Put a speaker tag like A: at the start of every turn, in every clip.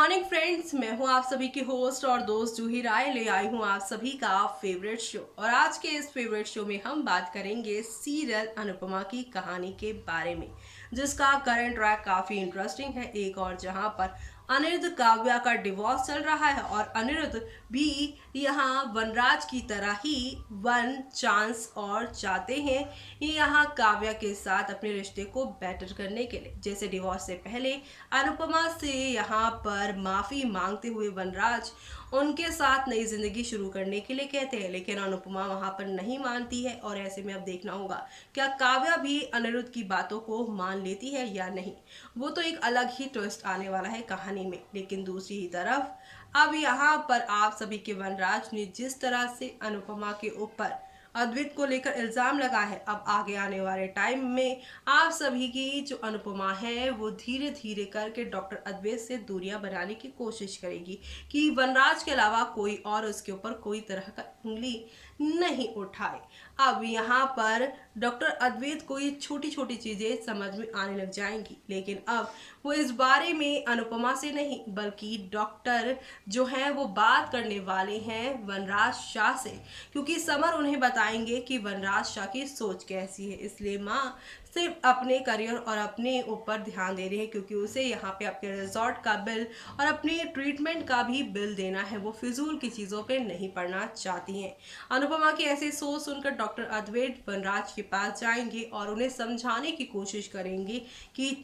A: Morning friends, मैं हूं आप सभी की होस्ट और दोस्त जूही राय। ले आई हूं आप सभी का फेवरेट शो। और आज के इस फेवरेट शो में हम बात करेंगे सीरियल अनुपमा की कहानी के बारे में, जिसका करंट ट्रैक काफी इंटरेस्टिंग है। एक और जहां पर अनिरुद्ध काव्या का डिवोर्स चल रहा है और अनिरुद्ध भी यहाँ वनराज की तरह ही वन चांस और चाहते हैं यहाँ काव्या के साथ अपने रिश्ते को बेटर करने के लिए। जैसे डिवोर्स से पहले अनुपमा से यहाँ पर माफी मांगते हुए वनराज उनके साथ नई जिंदगी शुरू करने के लिए कहते हैं, लेकिन अनुपमा वहां पर नहीं मानती है। और ऐसे में अब देखना होगा क्या काव्या भी अनिरुद्ध की बातों को मान लेती है या नहीं। वो तो एक अलग ही ट्विस्ट आने वाला है कहानी में। लेकिन दूसरी ही तरफ अब यहाँ पर आप सभी के वनराज ने जिस तरह से अनुपमा के ऊपर अद्वैत को लेकर इल्जाम लगा है, अब आगे आने वाले टाइम में आप सभी की जो अनुपमा है वो धीरे धीरे करके डॉक्टर अद्वैत से दूरियां बनाने की कोशिश करेगी कि वनराज के अलावा कोई और उसके ऊपर कोई तरह का उंगली नहीं उठाए। अब यहाँ पर डॉक्टर अद्वैत को ये छोटी छोटी चीजें समझ में आने लग जाएंगी, लेकिन अब वो इस बारे में अनुपमा से नहीं बल्कि डॉक्टर जो है वो बात करने वाले हैं वनराज शाह से, क्योंकि समर उन्हें बताएंगे कि वनराज शाह की सोच कैसी है। इसलिए माँ सिर्फ अपने करियर और अपने ऊपर ध्यान दे रही है, क्योंकि उसे यहाँ पे अपने रिजॉर्ट का बिल और अपने ट्रीटमेंट का भी बिल देना है। वो फिजूल की चीज़ों पे नहीं पड़ना चाहती हैं। अनुपमा की ऐसी सोच सुनकर डॉक्टर अद्वैत वनराज के पास जाएंगे और उन्हें समझाने की कोशिश करेंगे कि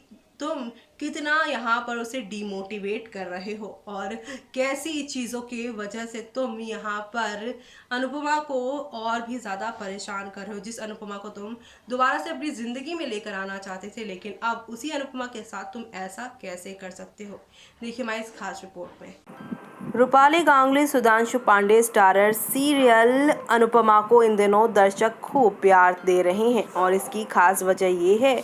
A: तुम कितना यहाँ पर उसे डिमोटिवेट कर रहे हो और कैसी चीज़ों की वजह से तुम यहाँ पर अनुपमा को और भी ज़्यादा परेशान कर रहे हो। जिस अनुपमा को तुम दोबारा से अपनी ज़िंदगी में लेकर आना चाहते थे, लेकिन अब उसी अनुपमा के साथ तुम ऐसा कैसे कर सकते हो। देखिए हमारी इस खास रिपोर्ट में।
B: रूपाली गांगुली सुधांशु पांडे स्टारर सीरियल अनुपमा को इन दिनों दर्शक खूब प्यार दे रहे हैं और इसकी खास वजह ये है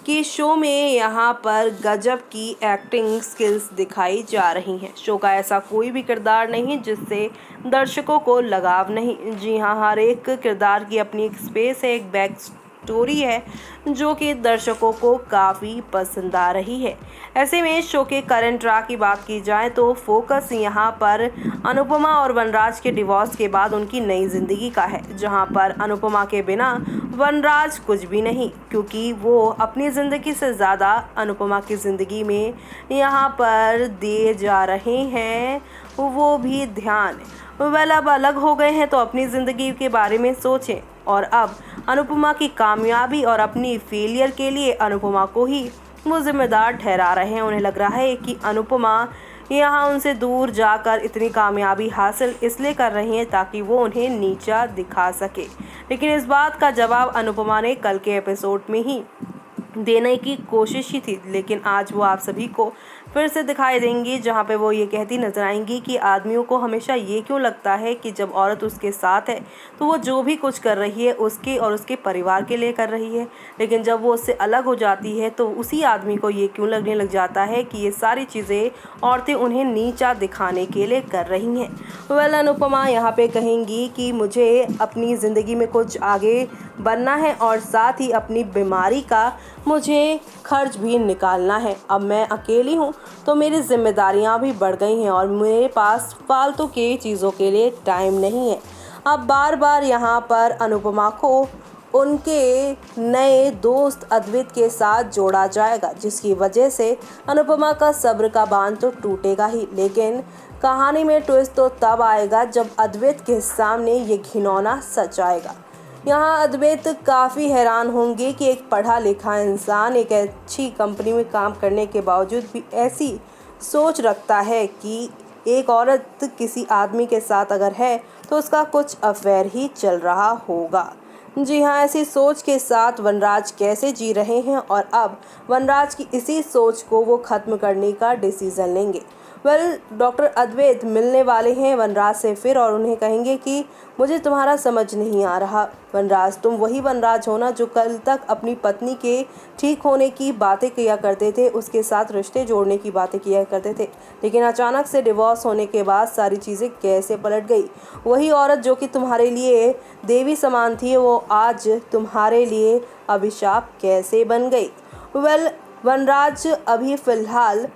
B: कि शो में यहाँ पर गजब की एक्टिंग स्किल्स दिखाई जा रही हैं। शो का ऐसा कोई भी किरदार नहीं जिससे दर्शकों को लगाव नहीं। जी हाँ, हर एक किरदार की अपनी एक स्पेस है, एक बैक स्टोरी है जो कि दर्शकों को काफ़ी पसंद आ रही है। ऐसे में शो के करंट ट्रैक की बात की जाए तो फोकस यहाँ पर अनुपमा और वनराज के डिवोर्स के बाद उनकी नई जिंदगी का है, जहाँ पर अनुपमा के बिना वनराज कुछ भी नहीं, क्योंकि वो अपनी ज़िंदगी से ज़्यादा अनुपमा की ज़िंदगी में यहाँ पर दिए जा रहे हैं वो भी ध्यान। अब अलग हो गए हैं तो अपनी ज़िंदगी के बारे में सोचें। और अब अनुपमा की कामयाबी और अपनी फेलियर के लिए अनुपमा को ही वो जिम्मेदार ठहरा रहे हैं। उन्हें लग रहा है कि अनुपमा यहाँ उनसे दूर जाकर इतनी कामयाबी हासिल इसलिए कर रही हैं ताकि वो उन्हें नीचा दिखा सके। लेकिन इस बात का जवाब अनुपमा ने कल के एपिसोड में ही देने की कोशिश ही थी, लेकिन आज वो आप सभी को फिर से दिखाई देंगी, जहाँ पे वो ये कहती नजर आएंगी कि आदमियों को हमेशा ये क्यों लगता है कि जब औरत उसके साथ है तो वो जो भी कुछ कर रही है उसके और उसके परिवार के लिए कर रही है, लेकिन जब वो उससे अलग हो जाती है तो उसी आदमी को ये क्यों लगने लग जाता है कि ये सारी चीज़ें औरतें उन्हें नीचा दिखाने के लिए कर रही हैं। अनुपमा यहाँ पे कहेंगी कि मुझे अपनी ज़िंदगी में कुछ आगे बनना है और साथ ही अपनी बीमारी का मुझे खर्च भी निकालना है। अब मैं अकेली हूँ तो मेरी जिम्मेदारियाँ भी बढ़ गई हैं और मेरे पास फालतू के चीज़ों के लिए टाइम नहीं है। अब बार बार यहाँ पर अनुपमा को उनके नए दोस्त अद्वैत के साथ जोड़ा जाएगा, जिसकी वजह से अनुपमा का सब्र का बांध तो टूटेगा ही। लेकिन कहानी में ट्विस्ट तो तब आएगा जब अद्वैत के सामने ये घिनौना सच आएगा। यहाँ अद्वैत काफ़ी हैरान होंगे कि एक पढ़ा लिखा इंसान एक अच्छी कंपनी में काम करने के बावजूद भी ऐसी सोच रखता है कि एक औरत किसी आदमी के साथ अगर है तो उसका कुछ अफेयर ही चल रहा होगा। जी हाँ, ऐसी सोच के साथ वनराज कैसे जी रहे हैं और अब वनराज की इसी सोच को वो ख़त्म करने का डिसीज़न लेंगे। डॉक्टर अद्वैत मिलने वाले हैं वनराज से फिर और उन्हें कहेंगे कि मुझे तुम्हारा समझ नहीं आ रहा वनराज, तुम वही वनराज हो ना जो कल तक अपनी पत्नी के ठीक होने की बातें किया करते थे, उसके साथ रिश्ते जोड़ने की बातें किया करते थे, लेकिन अचानक से डिवोर्स होने के बाद सारी चीज़ें कैसे पलट गई। वही औरत जो कि तुम्हारे लिए देवी समान थी वो आज तुम्हारे लिए अभिशाप कैसे बन गई। वनराज अभी फ़िलहाल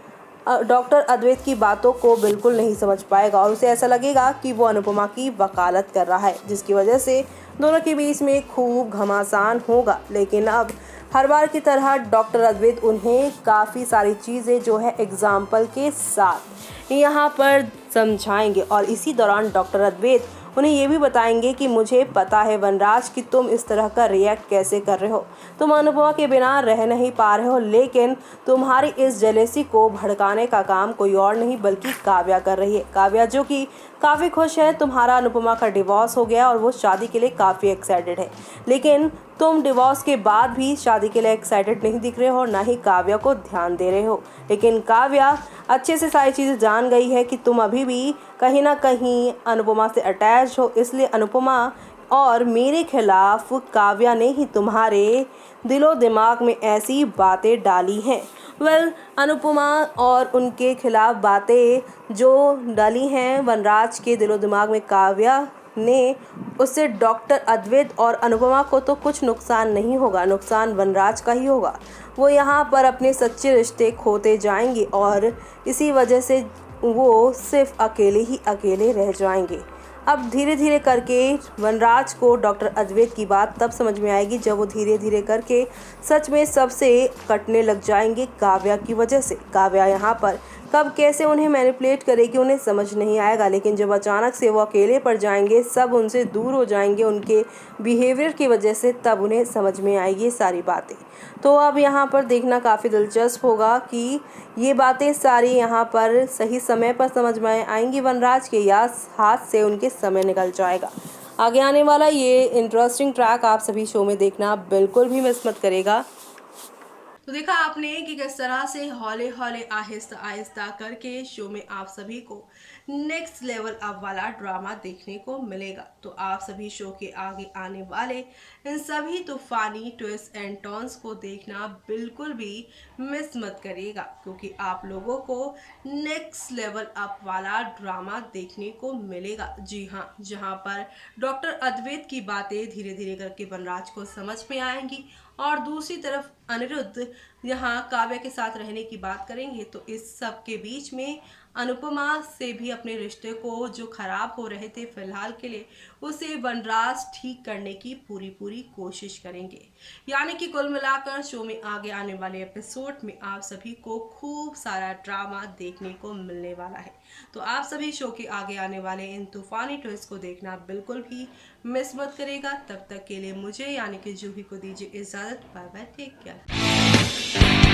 B: डॉक्टर अद्वैत की बातों को बिल्कुल नहीं समझ पाएगा और उसे ऐसा लगेगा कि वो अनुपमा की वकालत कर रहा है, जिसकी वजह से दोनों के बीच में खूब घमासान होगा। लेकिन अब हर बार की तरह डॉक्टर अद्वैत उन्हें काफ़ी सारी चीज़ें जो है एग्जाम्पल के साथ यहाँ पर समझाएंगे और इसी दौरान डॉक्टर अद्वैत उन्हें ये भी बताएंगे कि मुझे पता है वनराज कि तुम इस तरह का रिएक्ट कैसे कर रहे हो, तुम अनुपमा के बिना रह नहीं पा रहे हो, लेकिन तुम्हारी इस जेलेसी को भड़काने का काम कोई और नहीं बल्कि काव्या कर रही है। काव्या जो कि काफ़ी खुश है, तुम्हारा अनुपमा का डिवोर्स हो गया और वो शादी के लिए काफ़ी एक्साइटेड है, लेकिन तुम डिवोर्स के बाद भी शादी के लिए एक्साइटेड नहीं दिख रहे हो, ना ही काव्या को ध्यान दे रहे हो। लेकिन काव्या अच्छे से सारी चीज़ें जान गई है कि तुम अभी भी कहीं ना कहीं अनुपमा से अटैच हो, इसलिए अनुपमा और मेरे खिलाफ काव्या ने ही तुम्हारे दिलो दिमाग में ऐसी बातें डाली हैं। अनुपमा और उनके खिलाफ बातें जो डाली हैं वनराज के दिलो दिमाग में काव्या ने, उससे डॉक्टर अद्वैत और अनुपमा को तो कुछ नुकसान नहीं होगा, नुकसान वनराज का ही होगा। वो यहाँ पर अपने सच्चे रिश्ते खोते जाएंगे और इसी वजह से वो सिर्फ अकेले ही अकेले रह जाएंगे। अब धीरे धीरे करके वनराज को डॉक्टर अद्वैत की बात तब समझ में आएगी जब वो धीरे धीरे करके सच में सबसे कटने लग जाएंगे काव्या की वजह से। काव्या यहाँ पर कब कैसे उन्हें मैनिपुलेट करेगी उन्हें समझ नहीं आएगा, लेकिन जब अचानक से वो अकेले पड़ जाएंगे, सब उनसे दूर हो जाएंगे उनके बिहेवियर की वजह से, तब उन्हें समझ में आएगी सारी बातें। तो अब यहाँ पर देखना काफ़ी दिलचस्प होगा कि ये बातें सारी यहाँ पर सही समय पर समझ में आएंगी वनराज के, या हाथ से उनके समय निकल जाएगा। आगे आने वाला ये इंटरेस्टिंग ट्रैक आप सभी शो में देखना बिल्कुल भी मिस मत करेगा।
A: तो देखा आपने कि किस तरह से हौले हौले आहिस्ता आहिस्ता करके शो में आप सभी को नेक्स्ट लेवल अप वाला ड्रामा देखने को मिलेगा। तो आप सभी शो के आगे आने वाले इन सभी तूफानी ट्विस्ट एंड टर्न्स को देखना बिल्कुल भी मिस मत करिएगा, क्योंकि आप लोगों को नेक्स्ट लेवल अप वाला ड्रामा देखने को मिलेगा। जी हाँ, जहाँ पर डॉक्टर अद्वैत की बातें धीरे धीरे करके वनराज को समझ में आएंगी और दूसरी तरफ अनिरुद्ध यहाँ काव्या के साथ रहने की बात करेंगे। तो इस सब के बीच में अनुपमा से भी अपने रिश्ते को जो खराब हो रहे थे फिलहाल के लिए, उसे वनराज ठीक करने की पूरी कोशिश करेंगे। यानी कि कुल मिलाकर शो में आगे आने वाले एपिसोड में आप सभी को खूब सारा ड्रामा देखने को मिलने वाला है। तो आप सभी शो के आगे आने वाले इन तूफानी ट्विस्ट को देखना बिल्कुल भी मिस मत करेगा। तब तक के लिए मुझे यानी कि जूही को दीजिए इजाजत। Bye bye, take care.